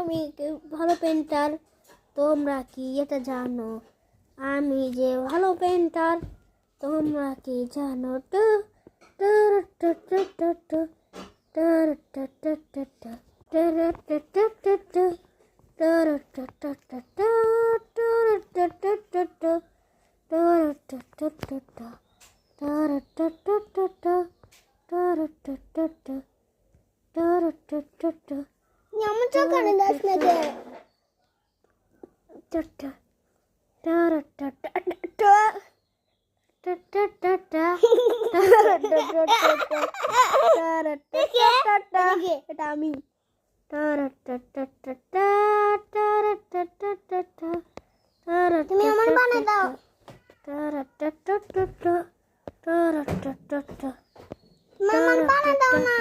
আমি ভালো পেন্টার, তোমরা কি এটা জানো? আমি যে ভালো পেন্টার, তোমরা কি জানো? টু টু টু টু টু টু টু টু টু টু টু টু টু টু টু টু এটা আমি। তুমি আমার বানাই দাও। মামা বানাই দাও না।